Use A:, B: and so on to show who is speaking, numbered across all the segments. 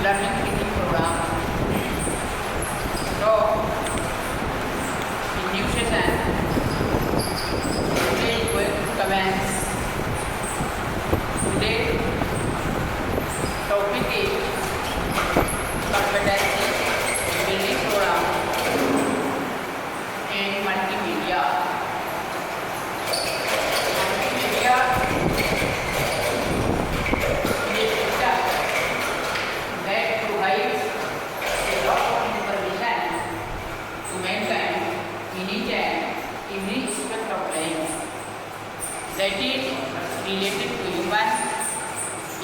A: learning teaching program. So, in new session, today is going to commence. Today, topic is competency building program in multimedia. Multimedia is a system that provides a lot of information to mankind in each and every aspect of life that is related to human.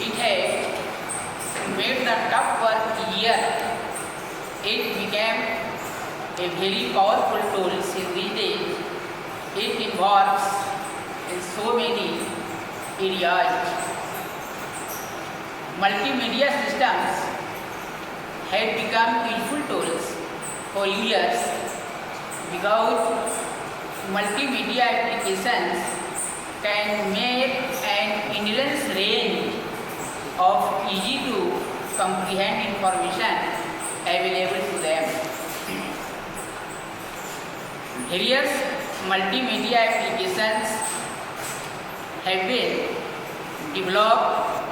A: It has made the tough work easier. It became a very powerful tool in these days. It involves in so many areas. Multimedia systems have become useful tools for users because multimedia applications can make an endless range of easy to comprehend information available to them. Various multimedia applications have been developed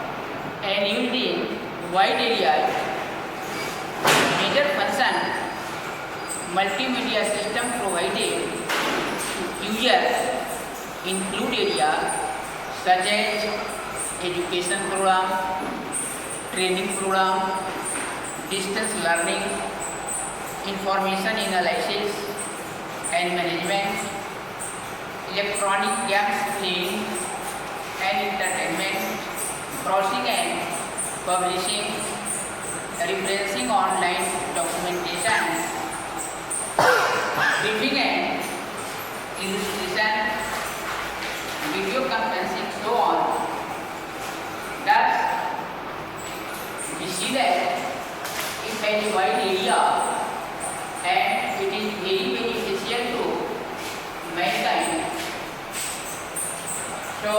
A: and used in wide areas. Major function multimedia system provided to users include areas such as education program, training program, distance learning, information analysis and management, electronic games playing and entertainment, browsing and publishing, referencing online documentation, briefing and illustration, video conferencing, so on. Thus, we see that it has a wide area and it is very beneficial to mankind. So,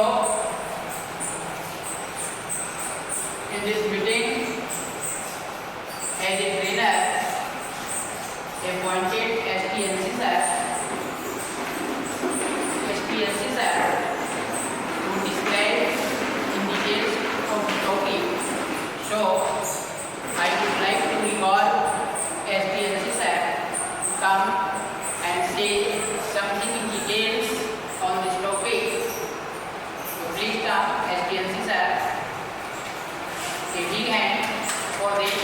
A: in this meeting, as a trainer, appointed STNC sir, to describe in details of the topic. So, I would like to recall STNC sir to come and say something in details on this topic. So, please come, STNC sir. A big hand for this.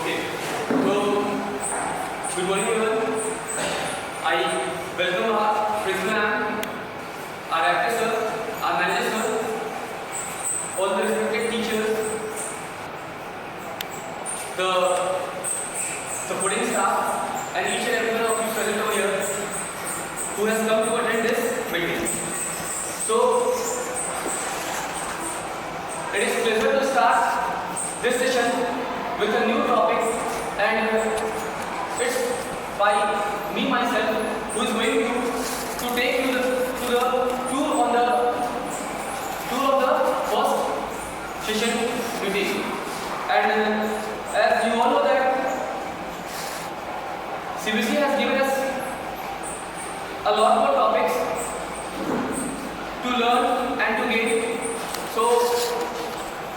B: Okay, so good morning everyone. I welcome our principal ma'am, our actor sir, our manager sir, all the respected teachers, the supporting staff, and each and every one of you present over here who has come to attend this meeting. So it is pleasure to start this session with a new topic, and it's by me myself who is going to take you to the tour of the first session meeting. And as you all know that CBC has given us a lot more topics to learn and to gain. So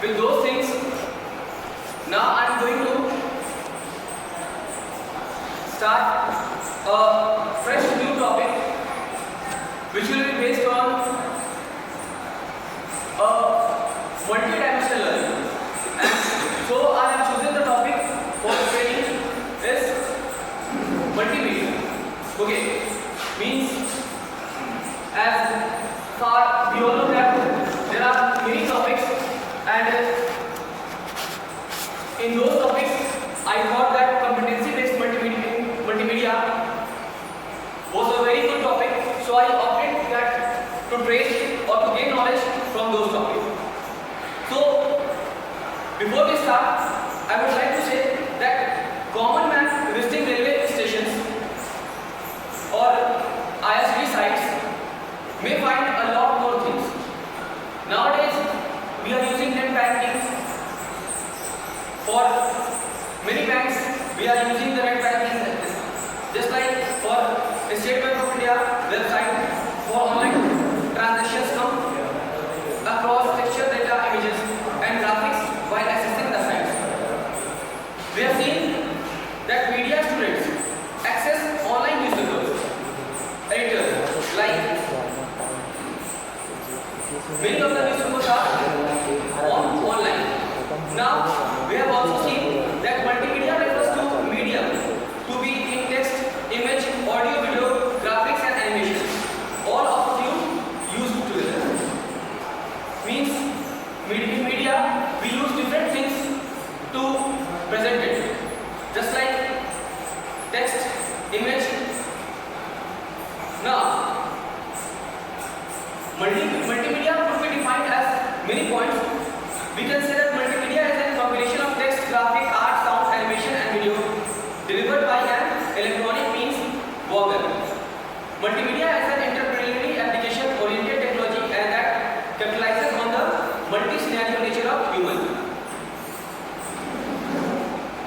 B: with those things, now I am going to start a fresh new topic which will be based on a multi-dimensional learning. And so I have chosen the topic for training is multimedia. Okay, means as far we all know that there are many topics, and in those topics, I thought that competency-based multimedia was a very good topic, so I opted that to train or to gain knowledge from those topics. So, before we start, I would like to say that common man visiting railway stations or ISB sites Now, multimedia could be defined as many points. We can say that multimedia is a combination of text, graphic, art, sound, animation, and video delivered by an electronic means visual. Multimedia is an interdisciplinary application-oriented technology and that capitalizes on the multi-scenario nature of human.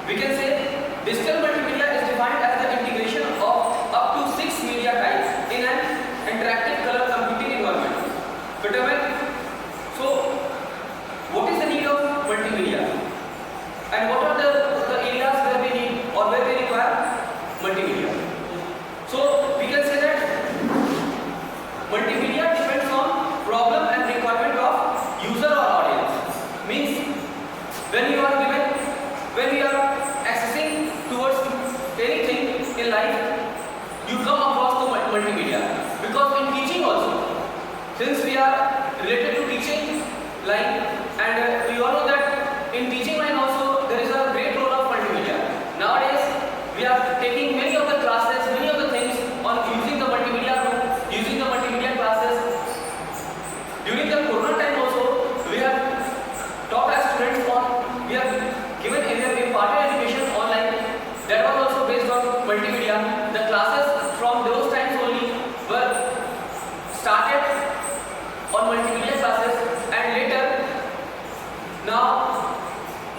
B: We can say digital multimedia is defined as the integration of up to 6 media types in an interactive color computing environment. So, what is the need of multimedia? And what are the areas where we need or where we require multimedia? So, we can say that multimedia depends on problem and requirement of user or audience. Means when we are accessing towards anything in life, you come across the multimedia. Because in teaching also, since we are related to teaching line, and we all know that in teaching line also there is a great role of multimedia. Nowadays, we are taking many of the classes, many of the things on using the multimedia classes. During the corona time also, we have taught our students we have given imparted education online. That was also based on multimedia. The classes from those times only were started on multimedia classes, and later now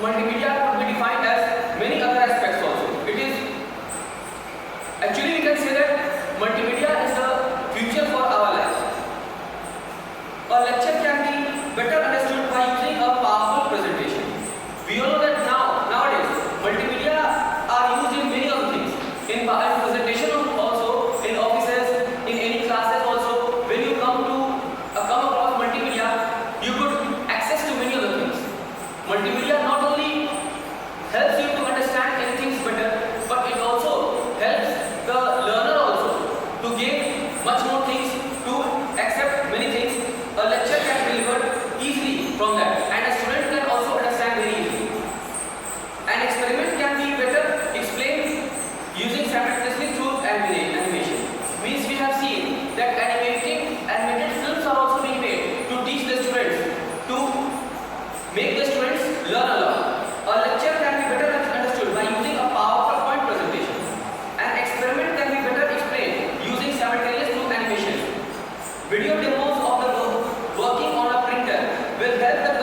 B: multimedia could be defined as many other aspects also. It is actually, we can say that multimedia is the future for our life. A lecture can be better understood by using a powerful presentation. We all know that nowadays multimedia are used in many other things. In presentation also, in offices, in any classes also. When you come across multimedia, you could access to many other things. Multimedia not only helps you to understand anything better, but it also helps the learner also to gain much more things, to accept many things. A lecture can be delivered easily from that, and a student can also understand very easily. An experiment can be better explained using simultaneously through animation. Means we have seen that animated films are also being made to teach the students, to make the students learn a lot. A lecture can be better understood by using a PowerPoint presentation. An experiment can be better explained using simultaneous through animation. Video demos of the working on a printer will help the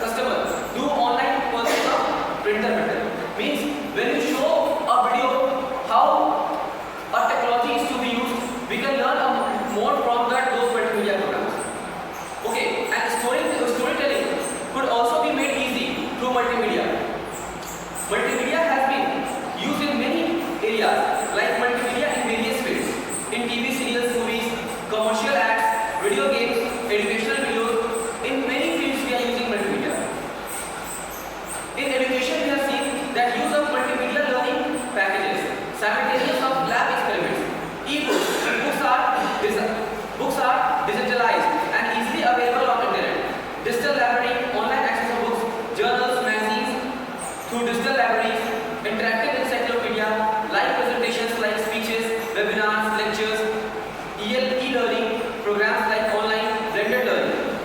B: customer do online purchase of printer better. Means when you show a video how a technology is to be used, we can learn more from those multimedia programs. Okay, and storytelling could also be made easy through multimedia. Multimedia has been used in many areas, like multimedia in various fields. In TV serials, movies, commercial ads, video games, educational videos. In many fields we are using multimedia. In education we have seen that use of multimedia learning packages, simultaneous of lab experiments, e-books. Books are digitalized and easily available on internet. Digital library, online access of books, journals, magazines through digital libraries, interactive encyclopedia, live presentations like speeches, webinars, lectures, e-learning programs like online blended learning.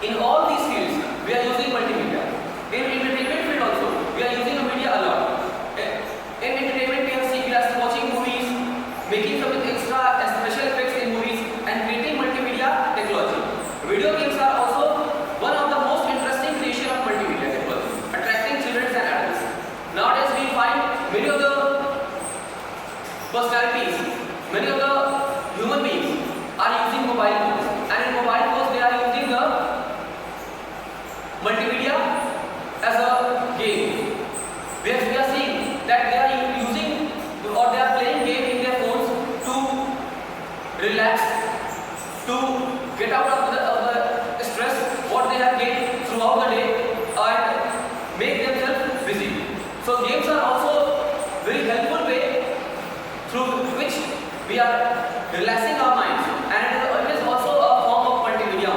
B: In all these fields, we are using multimedia. In entertainment field also, we are using media a lot. In entertainment, we are watching movies, making some extra special effects in movies, and creating multimedia technology. Video games are also one of the most interesting creation of multimedia technology, attracting children and adults. Nowadays, we find many of the personalities, many of the human beings are using mobile phones, and in mobile phones they are using the multimedia as a game. We are seeing that they are using or they are playing game in their phones to relax, to get out of the stress what they have gained throughout the day and make themselves busy. So games are also very helpful way through which we are relaxing our minds, and it is also a form of multimedia.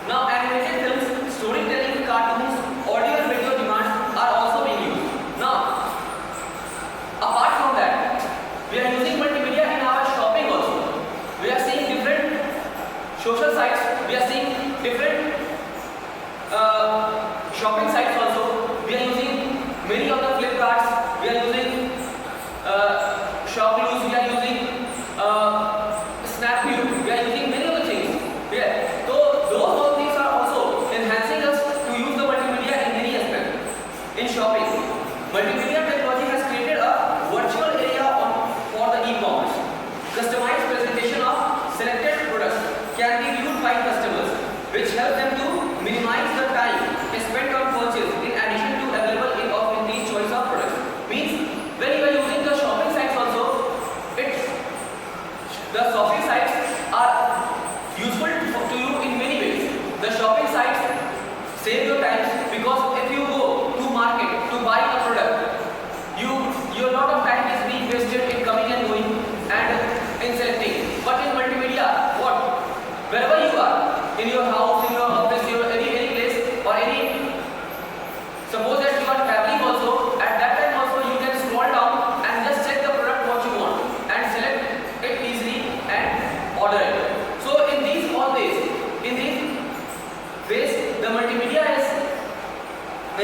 B: Now animated films, storytelling, cartoons, audio and video demands are also being used. Now apart from that, we are using multimedia in our shopping also.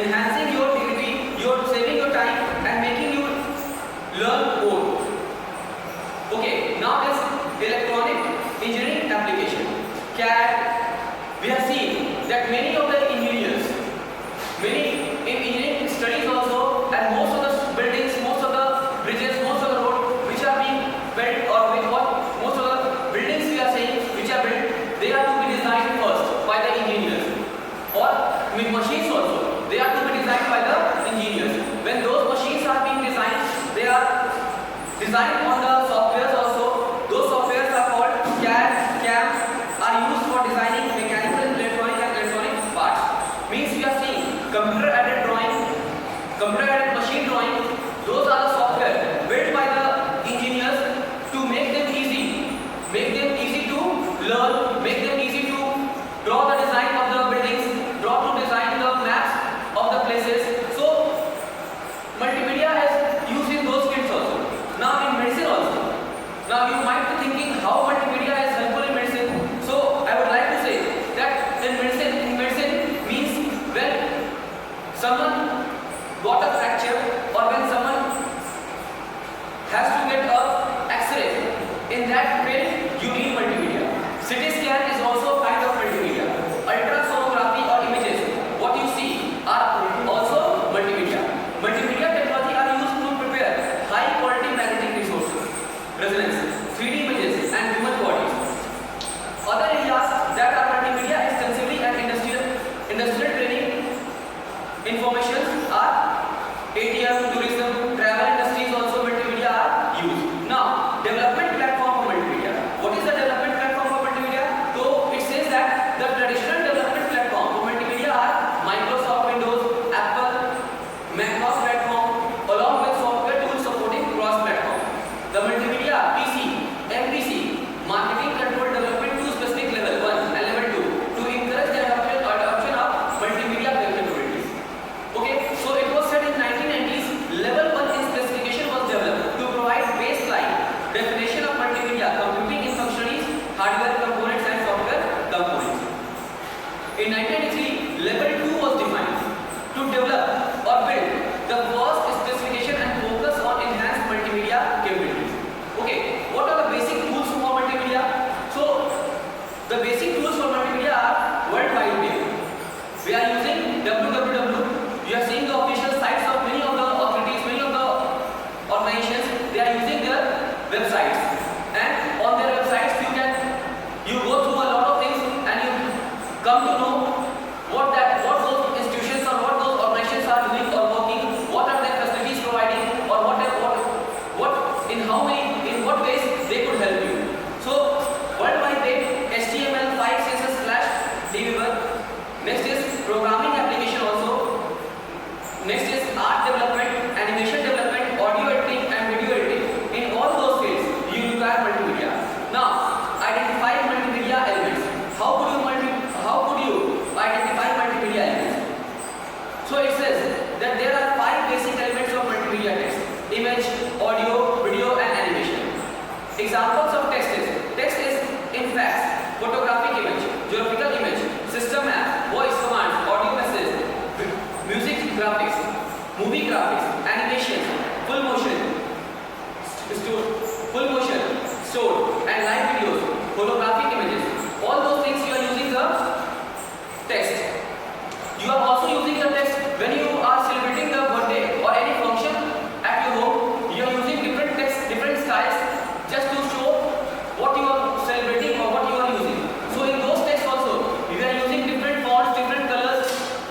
B: enhancing your degree, you're saving your time and making you learn more. Okay, now is electronic engineering application. CAD. We have seen that many of the engineers, many in engineering studies also, and most of the buildings, most of the bridges, most of the road which are being built, or with what most of the buildings we are saying which are built, they are to be designed first by the engineers, or with machines also. They are to be designed by the engineers. When those machines are being designed, they are designed on the softwares also. Those softwares are called CAD, CAM, are used for designing mechanical, electronic and electronic parts. Means we are seeing computer aided drawing, computer aided machine drawing. Those are the software built by the engineers to make them easy to learn, make them easy to draw the design of the buildings, draw to design the maps of the places. So multimedia is used in those fields also. Now in medicine also. Now you might be thinking how multimedia is helpful in medicine. So I would like to say that in medicine means when someone got a fracture, or when someone has to get a X-ray, in that field you need multimedia. CT scan is also a kind of multimedia. Ultrasonography or images, what you see are also multimedia. Multimedia technology are used to prepare high quality magnetic resources, resonance, 3D images and human bodies. Other areas that are multimedia extensively and industrial training information are ATM, tourism, travel industries also multimedia are used. Now, development platform for multimedia. What is the development platform for multimedia? So it says that the traditional development platform for multimedia are Microsoft Windows, Apple, Macintosh platform, along with software tools supporting cross-platform. The multimedia PC, MPC, marketing control development to specific level 1 and level 2 to encourage the adoption of multimedia capabilities. Okay, so it was said in 1990s, level 1 in specification was developed to provide baseline definition of multimedia computing in functionaries, hardware components and software components. In 1993, level 2 was defined to develop or build the first specification and focus on enhanced multimedia capabilities. Okay, what are the basic tools for multimedia? So, the basic tools for multimedia are World Wide Web. We are using www. You are seeing the official sites of many of the authorities, many of the organizations. They are using their websites, and on their websites you go through a lot of things and you come to know what those institutions or what those organizations are doing or working, what are their facilities providing, or what in what ways they could help you. So World Wide Web, HTML5, CSS/debugger. Next is programming application also. Next is art development, animation development, audio editing and video editing. In all those fields you require multimedia. Now identify multimedia elements. How could you identify multimedia elements? So it says that there are 5 basic elements of multimedia text: image, audio, video and animation. Examples of text is in fact photographic image, geographical image, system map, voice commands, audio message, music graphics, movie graphics, animation, full motion, stored and live videos, holographic images. All those things you are using the text. You are also using the text when you are celebrating the birthday or any function at your home. You are using different text, different styles, just to show what you are celebrating or what you are using. So in those texts also, you are using different fonts, different colors.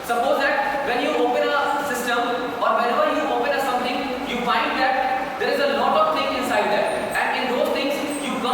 B: Suppose that when you open a system or whenever you open a something, you find that there is a lot of things inside that, and in those things you come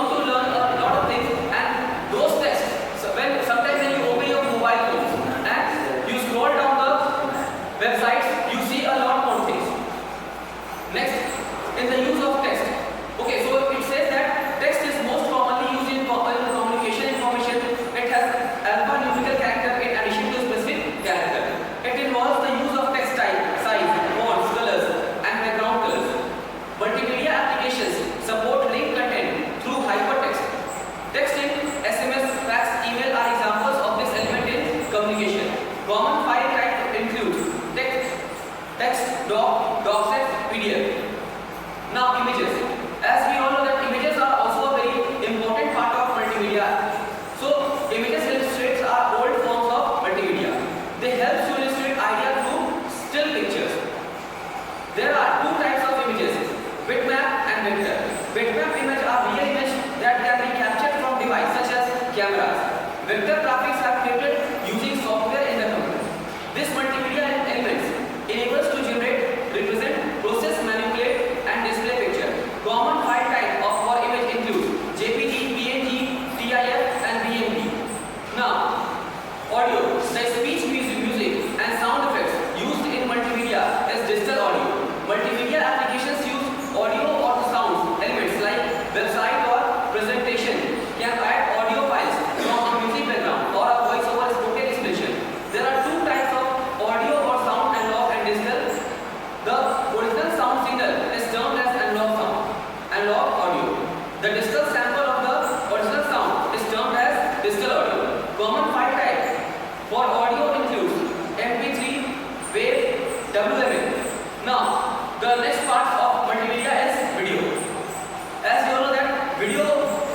B: The digital sample of the original sound is termed as digital audio. Common file type for audio includes MP3, WAV, WMA. Now, the next part of multimedia is video. As you all know that video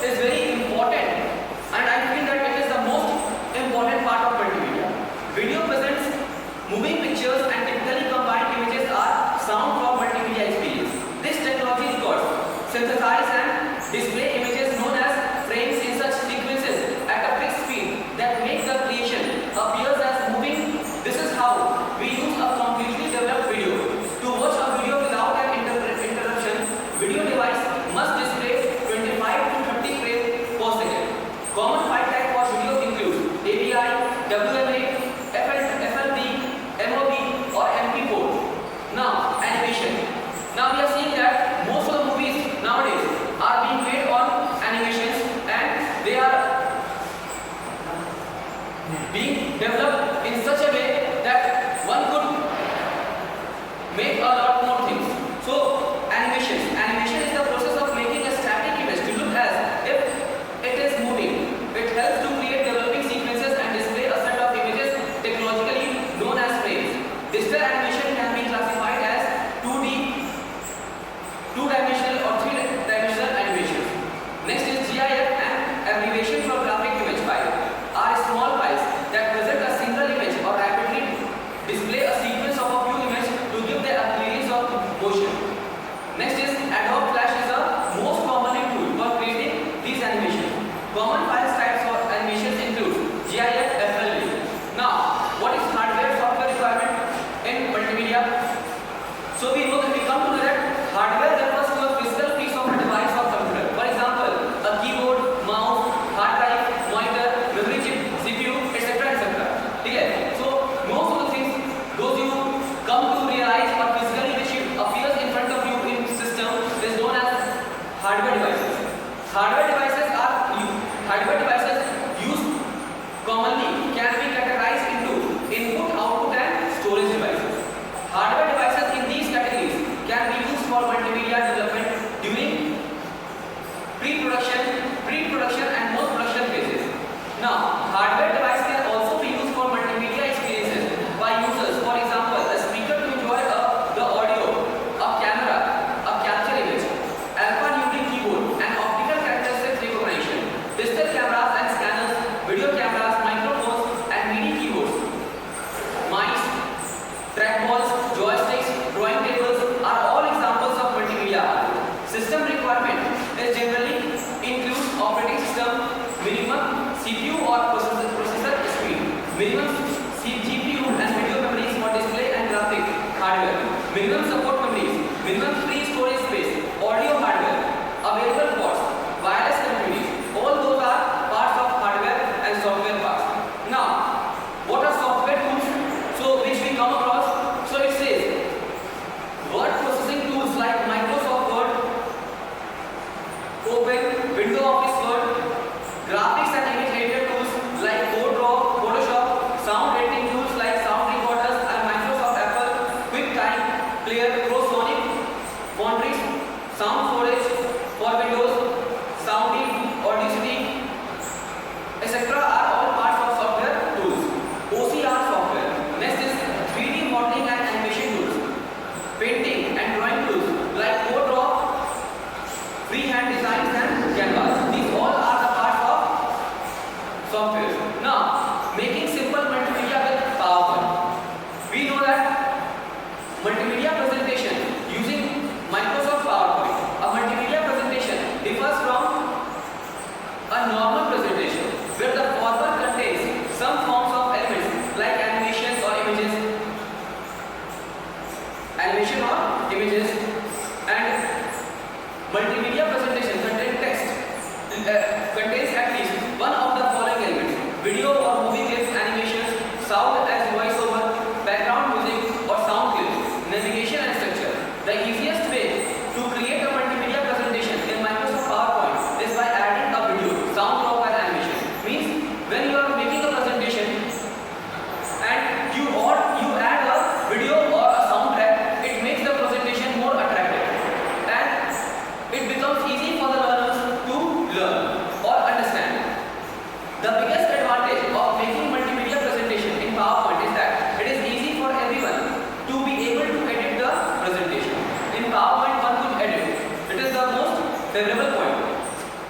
B: is very important, and I feel that it is the most important part of multimedia. Video presents moving pictures and typically combined images are sound from multimedia experience. This technology records, synthesize and display images known as frames in such sequences at a fixed speed that make the creation appears as moving. This is how we use a completely developed video. To watch a video without an interruption, video device must display 25 to 30 frames per second. Common file type for video includes AVI, WMA, FLV, MOV or MP4. Now, animation. Now we are seeing that most of the movies nowadays are being made on animations, and they are being developed in such a way that one could make a lot more things. So animation is the process of making a static image to look as if it is moving. It helps to create developing sequences and display a set of images technologically known as frames. Digital animation can be classified as 2D, two-dimensional or three-dimensional animations. Next is GIF, and abbreviation for graphic image file, are small files that present a single image or rapidly display a sequence of a few images to give the appearance of motion. Next is Adobe Flash is the most common tool for creating these animations. Common file types for animations include GIF, FLV. Now, what is hardware software requirement in multimedia? So we know that hardware refers to a physical piece of a device or computer. For example, a keyboard, mouse, hard drive, monitor, memory chip, CPU, etc. Okay? So most of the things those you come to realize or physically which appears in front of you in system is known as hardware devices. Hardware devices used commonly can be categorized into input, output and storage devices. Hardware devices in these categories can be used for multimedia development during pre-production and post-production phases. Now, hardware device can also be used for multimedia experiences by users. For example, a speaker to enjoy the audio, a camera, a capture image, alphanumeric keyboard, and optical characteristics recognition, digital cameras and scanners, video cameras, microphones, and MIDI keyboards, mice, trackballs, joysticks, drawing tables are all examples of multimedia art. System requirement is generally includes operating system, minimum CPU or processor speed, minimum GPU and video memories for display and graphic hardware, minimum support memories, minimum free storage space, audio hardware, available ports, wireless connectivity. All those are parts of hardware and software parts. Now, what are software tools? So which we come across? So it says word processing tools like Microsoft Word, Open, Windows Office Word, graphics and image editor tools like CodeRaw, Photoshop, sound editing tools like Sound Recorders and Microsoft Apple, QuickTime, Player, ProSonic, Foundries, Sound Storage for Windows, Soundly, Audacity, etc. are all parts of software tools. OCR software. Next is 3D modeling and animation tools, painting and drawing tools like CodeRaw, freehand designs and canvas. These all are the parts of software. Now, making simple multimedia with PowerPoint. We know that multimedia presentation using Microsoft PowerPoint. A multimedia presentation differs from a normal presentation where the former contains some forms of elements like animation or images, and multimedia presentation contain text,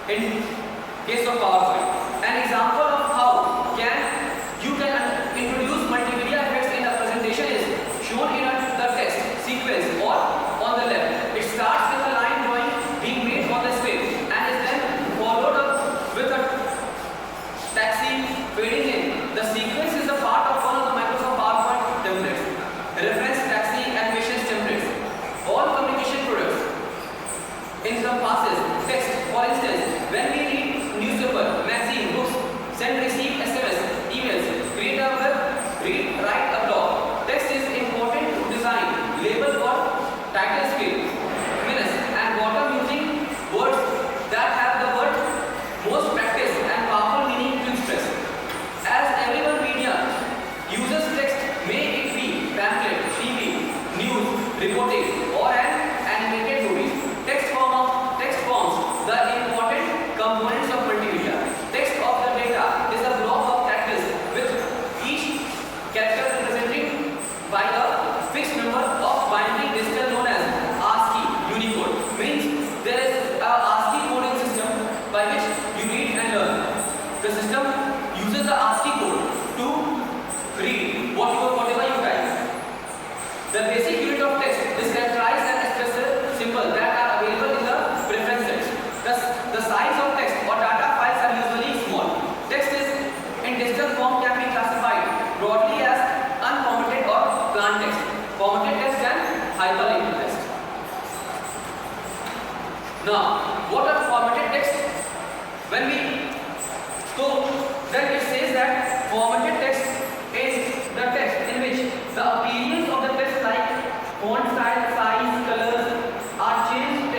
B: in case of PowerPoint. An example of how you can introduce multimedia effects in a presentation is shown in the text sequence or on the left. It starts with a line drawing being made on the script and is then followed up with a taxi fading in. The sequence is a part of one of the Microsoft PowerPoint templates. Reference taxi animations templates. All communication products encompasses text. For instance, when we read newspaper, magazine, books, send, receive SMS, emails, create a web, read, write a blog. Text is important to design, label or title scale, minutes, and bottom using words that have the word most practice and powerful meaning to express. As everyone media uses text, may it be pamphlet, TV, news, reporting, or an animated movie. Text forms the important components of multimedia. Text of the data is a block of characters with each character represented by a fixed number of binary digital known as ASCII Unicode. Means there is a ASCII coding system by which you read and learn. The system uses the ASCII code to read whatever you type. The basic unit of text is characterized and expressive symbols that are available in the preferences. The size of text or data files are usually small. Text is in digital form can be classified broadly as unformatted or plain text, formatted text and hyperlinked text. Now, what are formatted text? Then it says that formatted text is the text in which the appearance of the text like font style, size, colors are changed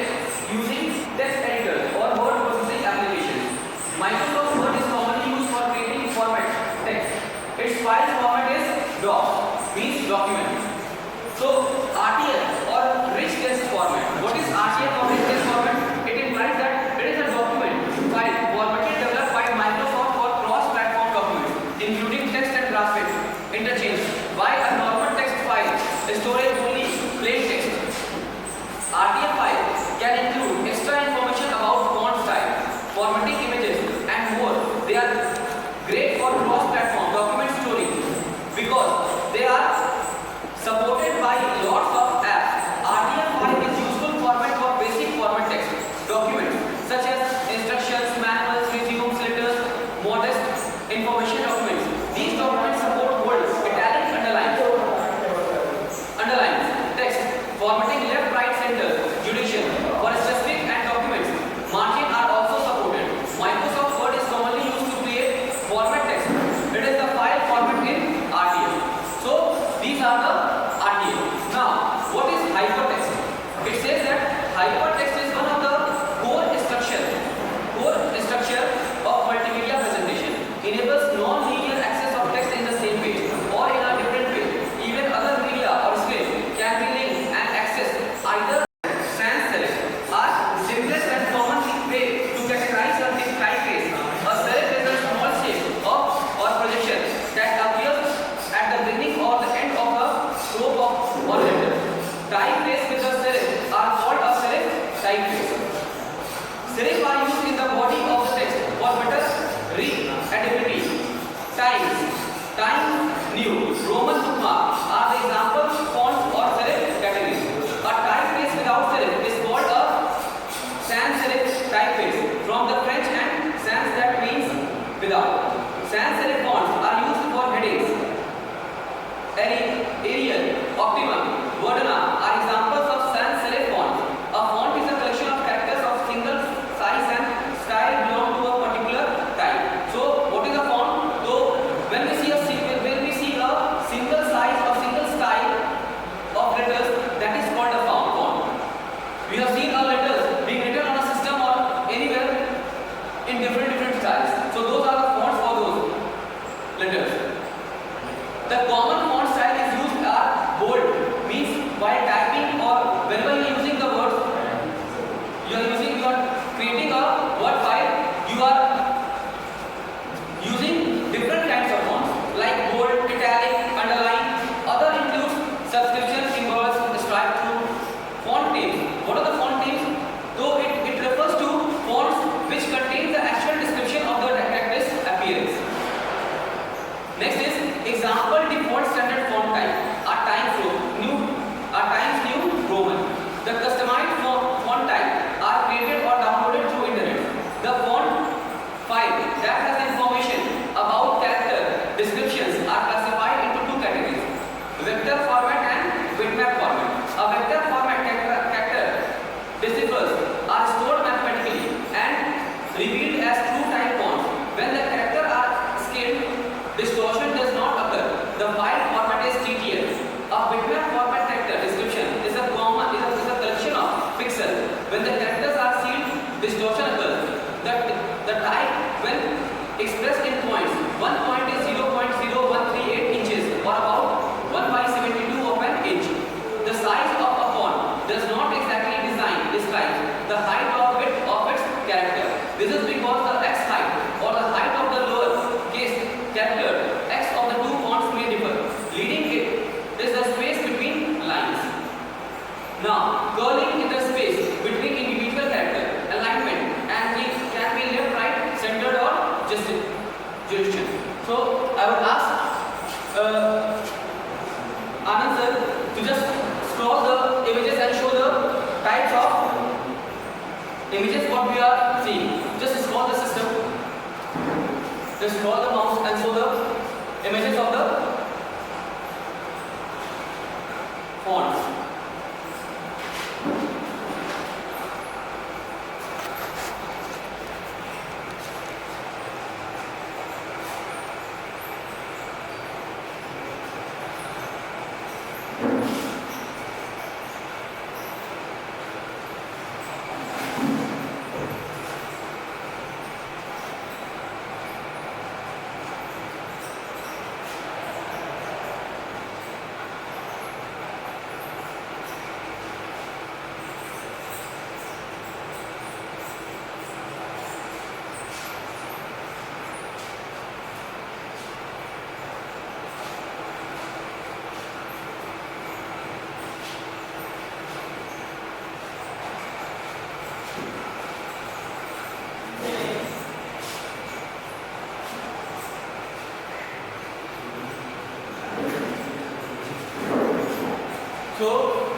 B: using text editors or word processing applications. Microsoft Word is commonly used for creating format text. Its file format is doc, means document. So RTF or rich text format. What is RTF or rich text format? It implies that it is a document file formatted developed by Microsoft for cross-platform documents, including text and graphics interchange. While a normal text file stores only plain text. RTF file can include extra information about font style, formatting images, and more. They are great for cross-platform document storing because they are supported by lots of apps. RTF file is useful format for basic format text documents such as instructions, manuals, resumes, letters, modest information documents. These documents support bold, italic, underlines, text, formatting left, right, center, judicial, for specific and documents. Margin are also supported. Microsoft Word is commonly used to create format text. It is the file format in RTF. So these are the RTF. Now, what is hypertext? It says that hypertext is one of the core structure of multimedia presentation. Enables non-linear access of text in the same page or in a different page. Even other media or script can be linked and accessed either sans serif or simplest and common way to categorize a typeface. A serif is a small shape of or projection that appears at the beginning or the end of a stroke of or letter. Typeface with a serif are called a serif typeface. Serif are used in the body of the text for better readability. Times New, Roman bookmark are the example fonts or serif categories. A typeface without serif is called a sans serif typeface from the French and sans that means without. Sans serif fonts are used for headings. Arial, Optimum, Verdana are examples of sans serif fonts. A font is a collection of characters of single size and style belong to a particular type. So, what is a font? So, when we see a single size This is because the x height or the height of the lower case character x of the two fonts may differ. Leading it is the space between lines. Now, curling in the space between individual character alignment and it can be left, right, centered or just direction. So I would ask Anand sir to just scroll the images and show the types of images what we are seeing. Just scroll the system. Just scroll the mouse and show the images of the fonts. So,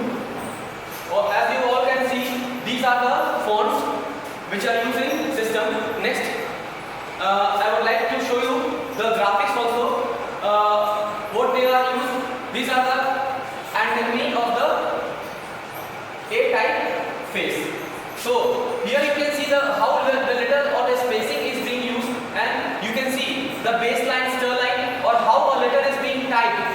B: as you all can see, these are the fonts which are used in system. Next, I would like to show you the graphics also. What they are used. These are the anatomy of the A-type face. So here you can see the how the letter or the spacing is being used, and you can see the baseline, stir line, or how a letter is being typed.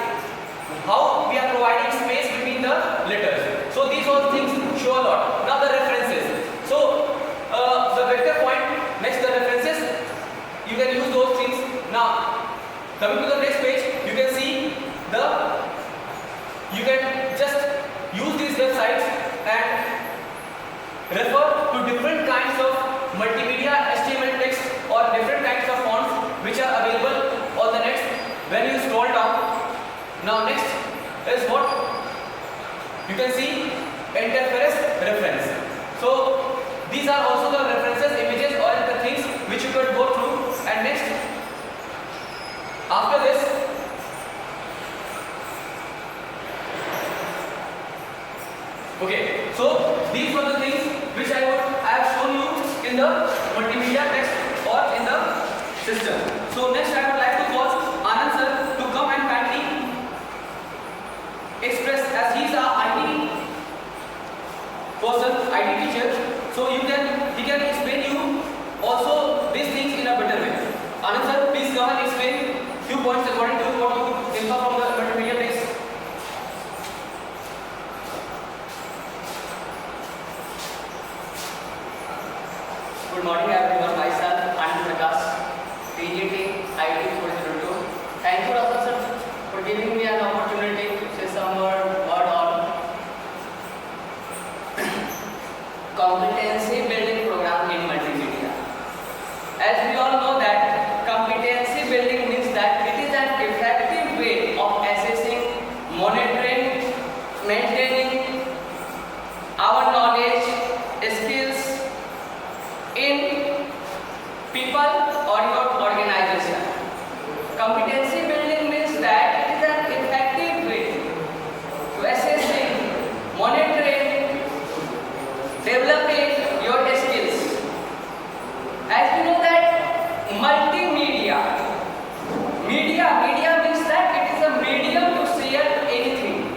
B: How we are providing space between the letters. So these all things show a lot. Now the references. So the vector point, next the references, you can use those things. Now coming to the next page, you can see you can just use these websites and refer to different kinds of multimedia HTML text or different kinds of fonts which are available on the next when you scroll down. Now next is what you can see, interference reference. So these are also the references, images, or the things which you could go through. And next, after this, okay. So these were the things which I have shown you in the multimedia text or in the system. So next, I would like to call Anand sir to come and kindly express, as he is a IT person, IT teacher, so he can explain you also these things in a better way. Anand sir, please come and explain few points according to what you infer from the multimedia text.
C: Good morning everyone, myself Anand Prakash, PGT IT 402. Thank you Dr. sir for giving me an opportunity to say some word on competency building program in multimedia. As we all know that competency building means that it is an effective way of assessing, monitoring, maintaining our knowledge, skills in people or your organization. Competency building means that it is an effective way to assessing, monitoring, developing your skills. As we know that multimedia, media means that it is a medium to share anything.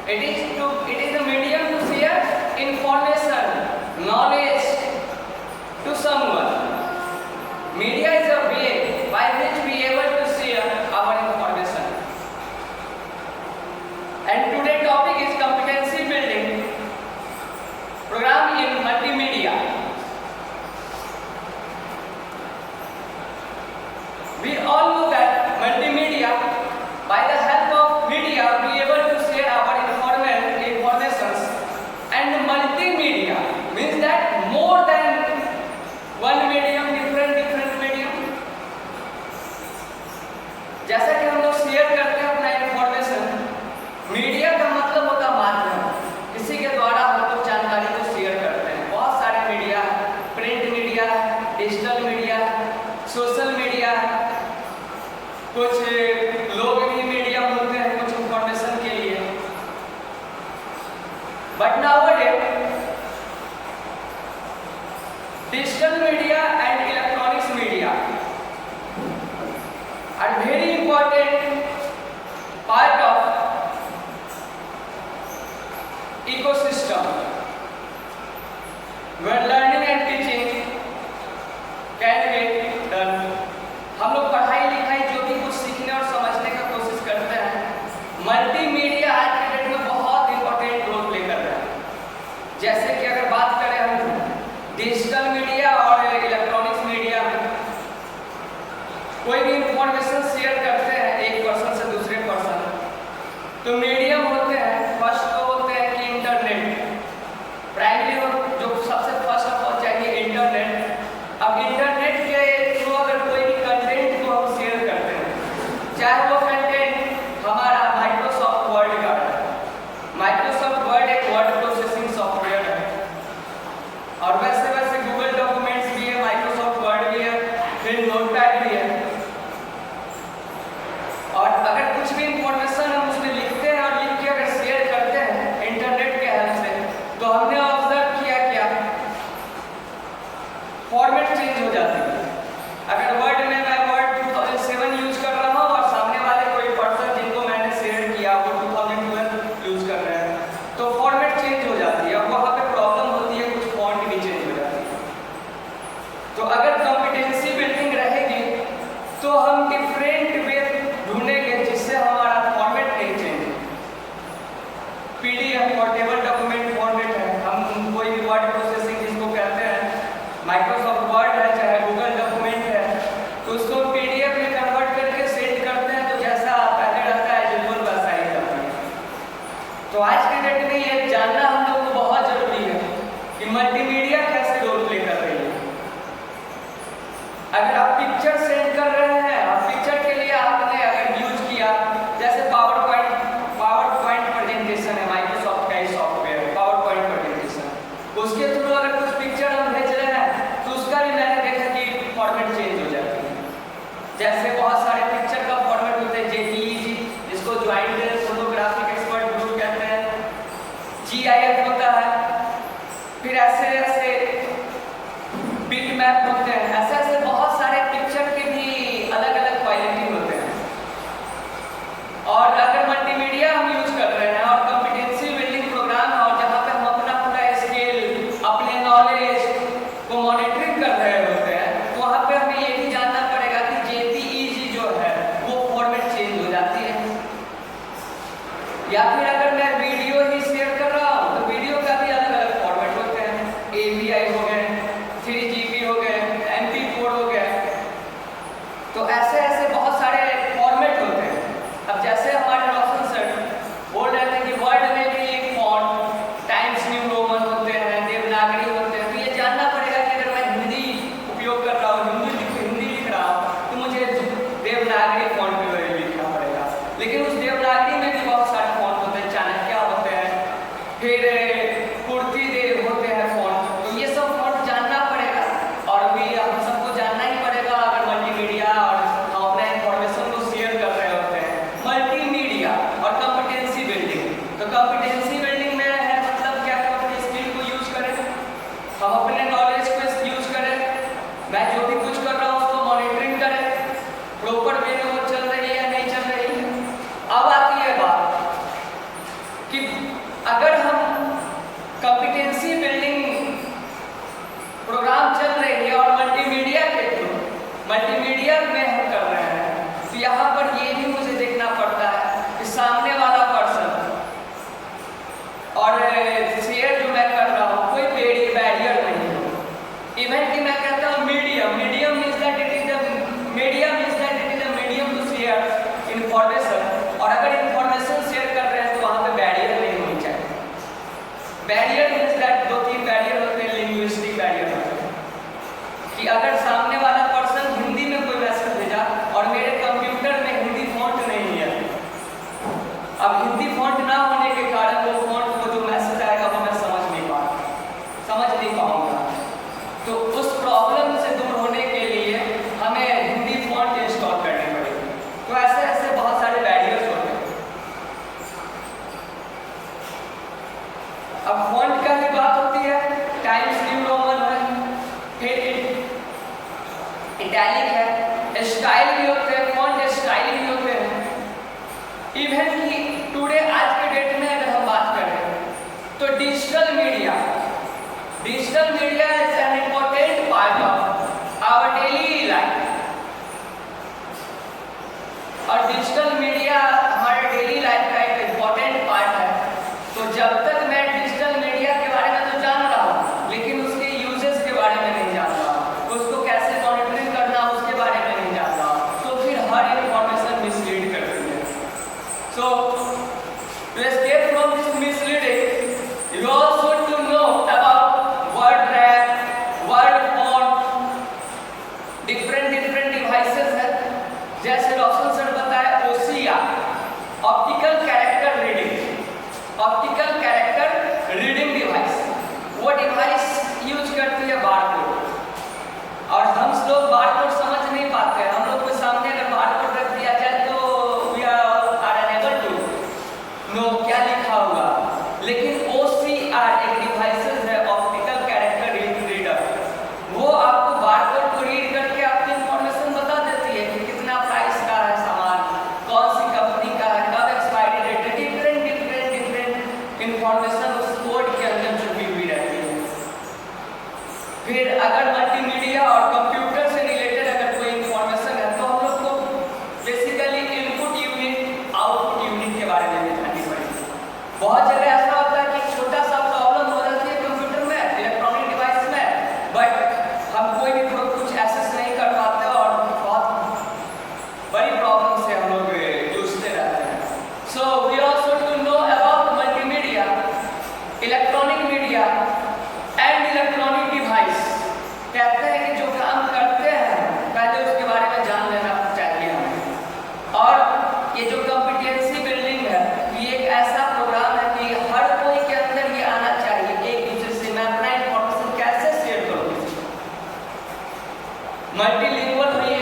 C: It is a medium to share information, knowledge to someone. Media is a way by which we are able to share our information. And today's topic is competency building program in multimedia. We all know that multimedia, by the help of media, we are able to share our informations, and multimedia digital media, social media, कुछ लोग भी medium होते हैं कुछ information के लिए। But nowadays digital media and electronics media are very important part of ecosystem where learning and teaching can be done। हम लोग पढ़ाई लिखाई जो भी कुछ सीखने और समझने का कोशिश करते हैं, मल्टीमीडिया आज के डेट में बहुत इंपॉर्टेंट रोल प्ले कर रहा है। जैसे कि अगर बात करें हम डिजिटल मीडिया और इलेक्ट्रॉनिक्स मीडिया में, कोई भी इंफॉर्मेशन शेयर करते हैं एक पर्सन से दूसरे पर्सन, तो मीडियम होते हैं, फर्स्ट तो होते हैं कि इंटरनेट, प्राइमरी जो सबसे फर्स्ट ऑफ ऑल चाहिए इंटरनेट। अब इंटरनेट के थ्रू अगर कोई भी कंटेंट को हम शेयर करते हैं, चाहे वो कंटेंट हमारा माइक्रोसॉफ्ट वर्ड का है, माइक्रोसॉफ्ट वर्ड एक वर्ड प्रोसेसिंग सॉफ्टवेयर है, और वैसे वैसे गूगल डॉक्यूमेंट्स भी है, माइक्रोसॉफ्ट वर्ड भी है, फिर नोटपैड भी है। और अगर कुछ भी इंफॉर्मेशन हम उसमें लिखते हैं और लिख के अगर शेयर करते हैं इंटरनेट के हेल्प से, तो हमने ऑब्जर्व किया क्या फॉर्मेट चेंज हो जाती है। अगर वर्ड में मैं वर्ड 2007 यूज कर रहा हूँ और सामने वाले कोई पर्सन जिनको मैंने शेयर किया वो 2012 यूज कर रहे हैं, तो फॉर्मेट चेंज हो जाती है। अब वहाँ पे प्रॉब्लम होती है, कुछ फॉन्ट भी चेंज हो जाती है। तो अगर कॉम्पिटेंसी बिल्डिंग रहेगी तो हम डिफरेंट वे ढूंढेंगे जिससे हमारा फॉर्मेट नहीं चेंज हो। पीडीएफ पोर्टेबल डॉक्यूमेंट फॉर्मेट है, हम कोई भी वर्ड प्रोसेसिंग जिसको कहते हैं, माइक्रोसॉफ्ट वर्ड है चाहे गूगल डॉक्यूमेंट है, तो उसको पीडीएफ में कन्वर्ट करके सेंड करते हैं, तो जैसा पहले रहता है बिल्कुल वैसा ही रहता है। तो आज के डेट में ये जानना हम लोग को बहुत जरूरी है कि मल्टीमीडिया कैसे रोल प्ले कर रही है। अगर आप पिक्चर सेंड कर रहे हैं और पिक्चर के लिए आपने अगर यूज किया, जैसे पावर पॉइंट प्रेजेंटेशन है, माइक्रोसॉफ्ट का ही सॉफ्टवेयर है पावर पॉइंट प्रेजेंटेशन, उसके थ्रू अगर कुछ पिक्चर हम भेज रहे हैं तो उसका भी मैंने देखा कि फॉर्मेट चेंज हो जाती है। जैसे बहुत सारे पिक्चर का फॉर्मेट होते हैं जेपीईजी, जिसको ज्वाइंट फोटोग्राफिक एक्सपर्ट ग्रुप कहते हैं, जीआईएफ होता है, फिर ऐसे ऐसे बिट मैप होते हैं, ऐसे ऐसे बहुत सारे पिक्चर के भी अलग अलग क्वालिटी होते हैं। और अगर मल्टीमीडिया हम यूज कर रहे हैं और कॉम्पिटेंसी बिल्डिंग प्रोग्राम है, और जहाँ पे हम अपना पूरा स्किल अपने नॉलेज को मॉनिटरिंग कर रहे होते हैं, तो वहाँ पे हमें ये भी जानना पड़ेगा कि जेपीईजी जो है वो फॉर्मेट चेंज हो जाती है। या फिर अगर मैं वीडियो ही शेयर कर रहा हूँ तो वीडियो का भी अलग अलग फॉर्मेट होते हैं, AVI हो गए, 3GP हो गए, MP4 हो गए, तो ऐसे ऐसे बहुत सारे फॉर्मेट होते हैं। अब जैसे हमारे रोशन सर बोल रहे थे कि वर्ड में भी फॉन्ट टाइम्स न्यू रोमन होते हैं, देवनागरी होते हैं, तो ये जानना पड़ेगा कि अगर मैं हिंदी उपयोग कर रहा हूँ, हिंदी लिख रहा हूँ, तो मुझे देवनागरी फॉन्ट में लिखना पड़ेगा। लेकिन उस देवनागरी में भी बहुत सारे फॉन्ट होते हैं, चाणक्य होते हैं, फिर कुर्ती देव होते हैं फॉन्ट, तो ये सब फॉन्ट जानना पड़ेगा। और भी हम सबको जानना ही पड़ेगा अगर मल्टीमीडिया और हम अपना इंफॉर्मेशन को शेयर कर रहे होते हैं। मल्टीमीडिया और कॉम्पिटेंसी बिल्डिंग, तो कॉम्पिटेंसी बिल्डिंग में है मतलब क्या, हम अपने स्किल को यूज करें, हम अपने नॉलेज को यूज करें, मैं जो भी कुछ कर रहा हूँ उसको मॉनिटरिंग करें, प्रॉपर वे में वो चल रही है नहीं चल रही है। अब आती है बात कि अगर हम कॉम्पिटेंसी बिल्डिंग प्रोग्राम चल रही है और मल्टीमीडिया के थ्रू मल्टीमीडिया में हम कर रहे हैं, तो यहाँ पर ये भी मुझे देखना पड़ता है कि सामने वाला पर्सन और शेयर जो मैं कर रहा हूँ कोई बैरियर नहीं हो। इवन कि मैं कहता हूँ medium means that it is the medium to share information, और अगर इंफॉर्मेशन शेयर कर रहे हैं तो वहाँ पे बैरियर नहीं होनी चाहिए। बैरियर मीन्स दैट 2-3 बैरियर होते हैं, लिंग्विस्टिक बैरियर होते हैं कि अगर सामने वाला पर्सन हिंदी में कोई मैसेज भेजा और मेरे कंप्यूटर में हिंदी फॉन्ट नहीं है, अब हिंदी फॉन्ट ना होने के कारण वो फॉन्ट को जो मैसेज आएगा वो मैं समझ नहीं पाऊंगा। तो उस प्रॉब्लम से दूर मल्टीमीडिया और कंप्यूटर से रिलेटेड अगर कोई इंफॉर्मेशन है तो हम लोग को basically input unit output unit के बारे में जाननी पड़ेगी। बहुत जगह ऐसा होता है कि छोटा सा प्रॉब्लम हो जाती है कंप्यूटर में, इलेक्ट्रॉनिक डिवाइस में, बट हम कोई भी कुछ एक्सेस नहीं कर पाते और बहुत बड़ी प्रॉब्लम से हम लोग जूझते रहते हैं। So we also to know about multimedia, electronic media and electronic device. कहते हैं कि जो काम करते हैं पहले उसके बारे में जान लेना चाहिए हमें। और ये जो कॉम्पिटेंसी बिल्डिंग है ये एक ऐसा प्रोग्राम है कि हर कोई के अंदर ये आना चाहिए, एक दूसरे से मैं अपना इंफॉर्मेशन कैसे शेयर करूँ, मल्टीलिंगुअल होइए।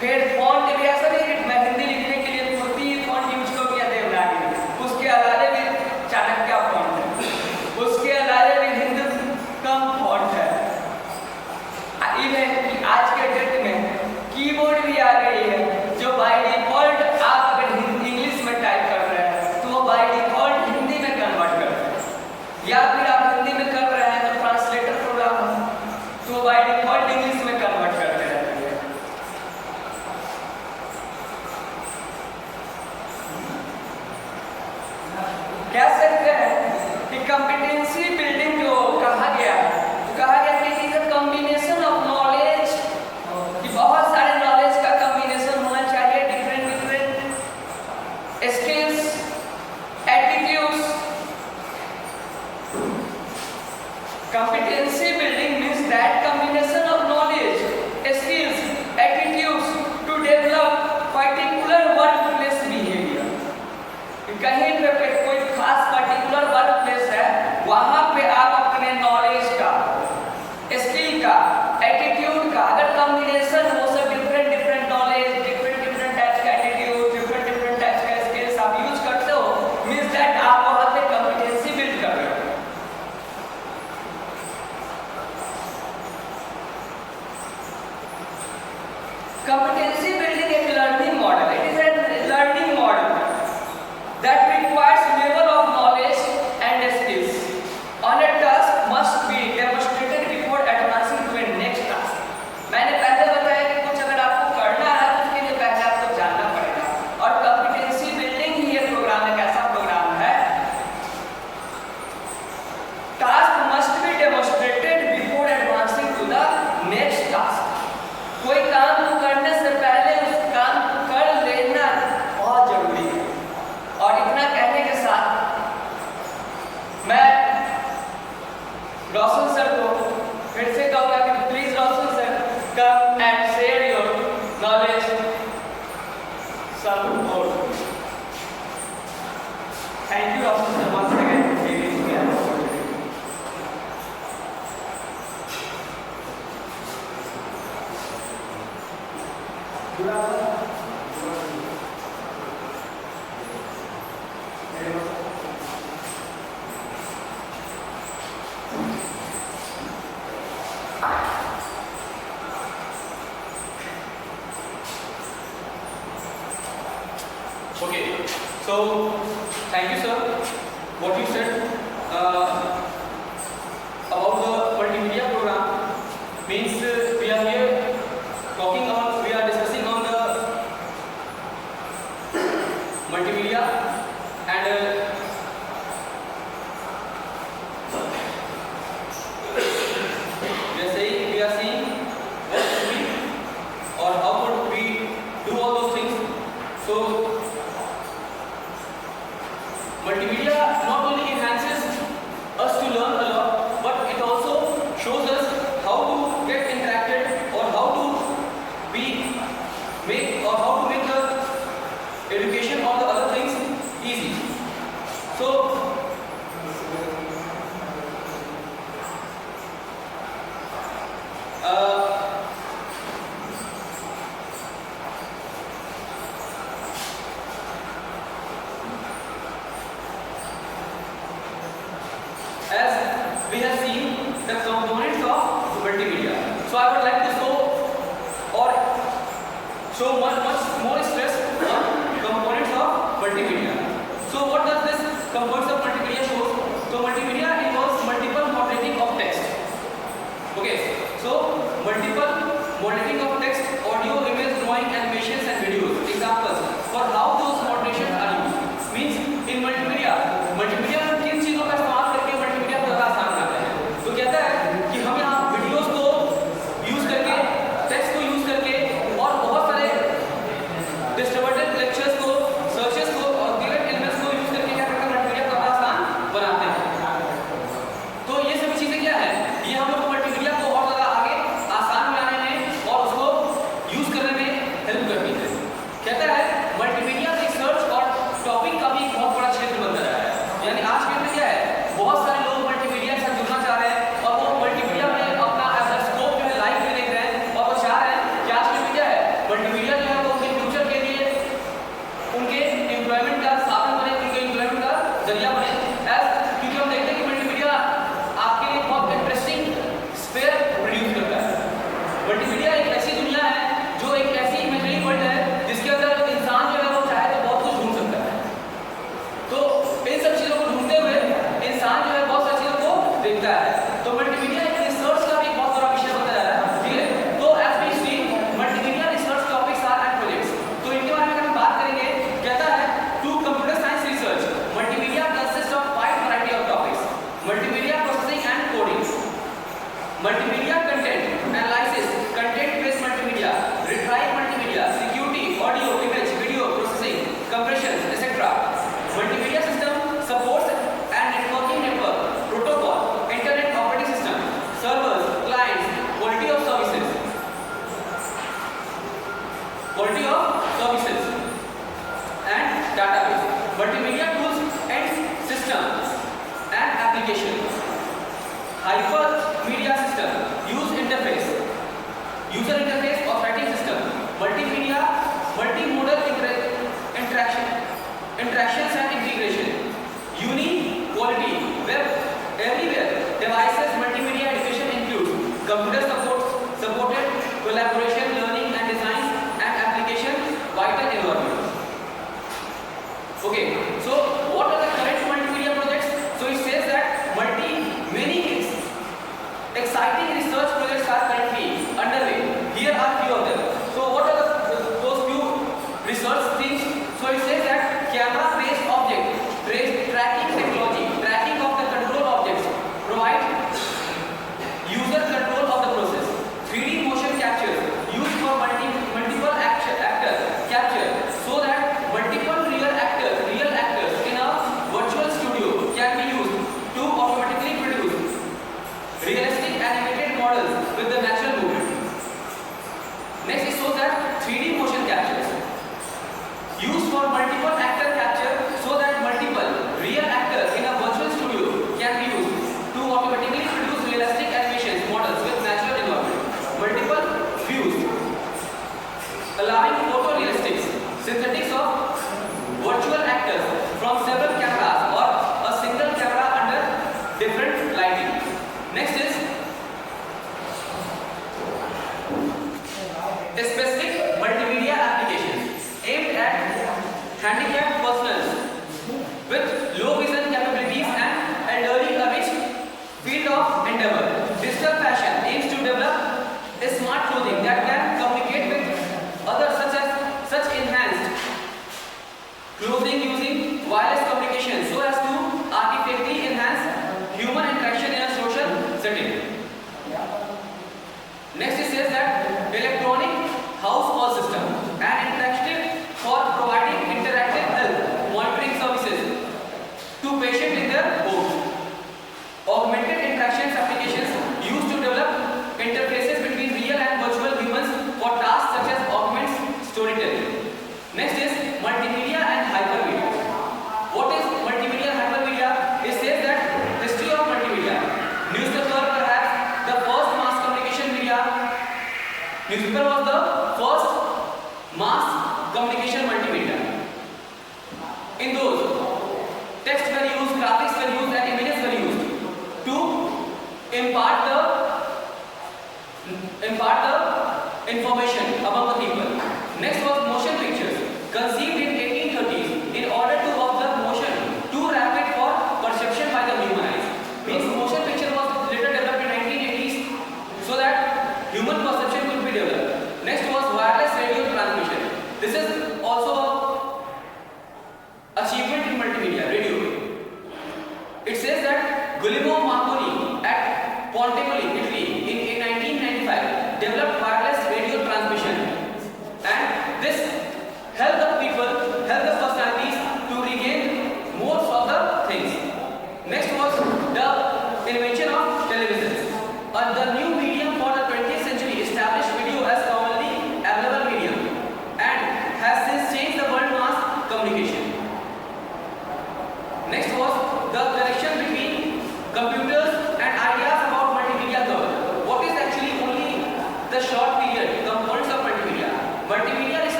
C: फिर फॉन्ट भी ऐसा नहीं कि मैं हिंदी लिखने के लिए कोई फॉन्ट यूज करूँ या देवनागरी, उसके अलावा भी चाणक्य फॉन्ट है, उसके अलावा भी हिंदी कम फॉन्ट है। इवन कि आज के डेट में कीबोर्ड भी आ गई है जो बाय डिफॉल्ट आप अगर इंग्लिश में टाइप कर रहे हैं तो वो बाय डिफॉल्ट हिंदी में कन्वर्ट करते हैं, या फिर आप हिंदी में कर रहे हैं तो ट्रांसलेटर प्रोग्राम है तो बाय डिफॉल्ट इंग्लिश में कन्वर्ट करते रहते हैं। कह सकते हैं कि कॉम्पिटेंसी बिल्डिंग जो कहा गया है तो कहा गया कि it is a combination of knowledge, कि बहुत सारे नॉलेज का कॉम्बिनेशन होना चाहिए, different skills, attitudes. Competency building means that combination of knowledge, skills, attitudes to develop particular workplace behavior। कहीं पे कोई खास पर्टिकुलर वर्कप्लेस है, वहां पे आप अपने नॉलेज का, स्किल का, एटीट्यूड का अगर कॉम्बिनेशन हो, सब different different knowledge, different different types का एटीट्यूड, डिफरेंट डिफरेंट टाइप्स का स्किल्स आप यूज करते हो, मींस दैट आप वहां पे कॉम्पिटेंसी बिल्ड कर रहे हो। Competency building is a learning model. It is a learning model that requires level of knowledge and skills on a task must be demonstrated before advancing to a next task। मैंने पहले बताया कि कुछ अगर आपको करना है तो उसके लिए पहले आपको जानना पड़ेगा, और competency building ही ये प्रोग्राम एक ऐसा प्रोग्राम है। Task must be demonstrated before advancing to the next task। कोई काम को करने से पहले उस काम को कर लेना बहुत जरूरी है। और इतना कहने के साथ मैं रोशन सर को फिर से कहूँगा कि please Roshan sir come and share your knowledge some more. Thank you Roshan sir once again for giving me an opportunity।
B: Okay, so thank you, sir. What you said about the multimedia program means we are here we are discussing on the multimedia and जैसे ही we are seeing what should be or how could we do all those things. So multimedia not only enhances us to learn a lot, but it also shows us how to get interacted or how to make the education or the other things easy. So as we have seen the components of multimedia, so I would like to show much more stress on components of multimedia. So what does this components of multimedia show? So multimedia involves multiple moderating of text. Okay, so multiple modeling of text, audio, image, drawing, animations and videos. Examples for how those moderations are used. Means in multimedia में किन चीजों का इस्तेमाल करके multimedia को ज़्यादा आसान बनाते हैं? तो कहता है कि हम यहाँ वीडियोस को यूज करके, टेक्स्ट को यूज करके और बहुत सारे डिस्ट्रीब्यूटेड लेक्चर्स को, सर्चेस को और डिलीट एलिमेंट्स को यूज करके क्या करते हैं? मल्टीमीडिया को ज़्यादा आसान बनाते हैं। तो ये सभी चीजें क्या है? ये हम लोग मल्टीमीडिया को और ज़्यादा आगे आसान बनाने में और उसको यूज करने में हेल्प करती है। कहता है मल्टीमीडिया रिसर्च और टॉपिक का भी एक बहुत बड़ा क्षेत्र बन रहा है। यानी आज के दिन क्या है, बहुत सारे लोग मल्टीमीडिया से जुड़ना चाह रहे हैं और वो मल्टीमीडिया में अपना स्कोप जो है लाइफ में देख रहे हैं और वो चाह रहे हैं कि आज के दिन क्या है, मल्टीमीडिया जो है वो उनके फ्यूचर के लिए उनके एम्प्लॉयमेंट का साधन बने, उनके एम्प्लॉयमेंट का जरिया बने। क्योंकि हम देखते हैं कि मल्टीमीडिया आपके लिए बहुत इंटरेस्टिंग स्फीयर प्रोड्यूस करता है। मल्टीमीडिया एक ऐसी दुनिया है जो एक ऐसी इमेजरी वर्ल्ड है जिसके अंदर इंसान जो है वो चाहे तो बहुत कुछ ढूंढ सकता है। तो इन सब चीजों को ढूंढते हुए इंसान जो है बहुत सारी चीजों को देखता है। तो मल्टीमीडिया एक रिसर्च का भी बहुत बड़ा विषय बनता जा रहा है। ठीक है, तो as we see multimedia research topics are and projects. तो इनके बारे में अगर हम बात करेंगे, कहता है to computer science research multimedia consist of 5 variety of topics: multimedia processing and coding, multimedia content analysis, content based multimedia, retrieve multimedia, security, audio, image, video processing, compression, etcetera. Multimedia system supports and networking network, protocol, internet operating system, servers, clients, quality of services and database, multimedia tools and systems and applications, hypermedia system, user interface operating system, multimedia, multimodal interactions and integration, unique quality, web everywhere devices. Multimedia education includes computer supported collaboration, learning and design and application vital environment. Okay, so what are the current multimedia projects? So it says that many exciting research projects are currently underway. Here are few of them. So what are those few research things? So it says that camera-based object tracking technology, tracking of the control objects, provide user control of the process. 3D motion capture used for multiple actor capture, so that multiple real actors in a virtual studio can be used to automatically produce realistic animated models with the natural movement. Next it shows that 3D motion captures used for multiple actor capture, so that multiple real actors in a virtual studio can be used to automatically produce realistic animations models with natural environment. Multiple views allowing photorealistics synthetics of virtual actors from several cameras or a single camera under different lighting. Next is specific multimedia applications aimed at handicapped persons with low vision capabilities and elderly a rich field of endeavor. Digital fashion aims to develop a smart clothing that can communicate with others, such enhanced clothing using wireless communication, so as to artificially enhance human interaction in a social setting. Next it says that electronic house call system and interactive for providing interactive health monitoring services to patients in their homes. Augmented interactions applications used to develop interfaces between real and virtual humans for tasks such as augmented storytelling. Next is multimedia and hypermedia. What is multimedia and hypermedia? It says that history of multimedia. Newspaper perhaps the first mass communication media. Newspaper was the first mass communication multimedia. In those, text were used, graphics were used and images were used to impart the information among the people. Next was motion pictures, conceived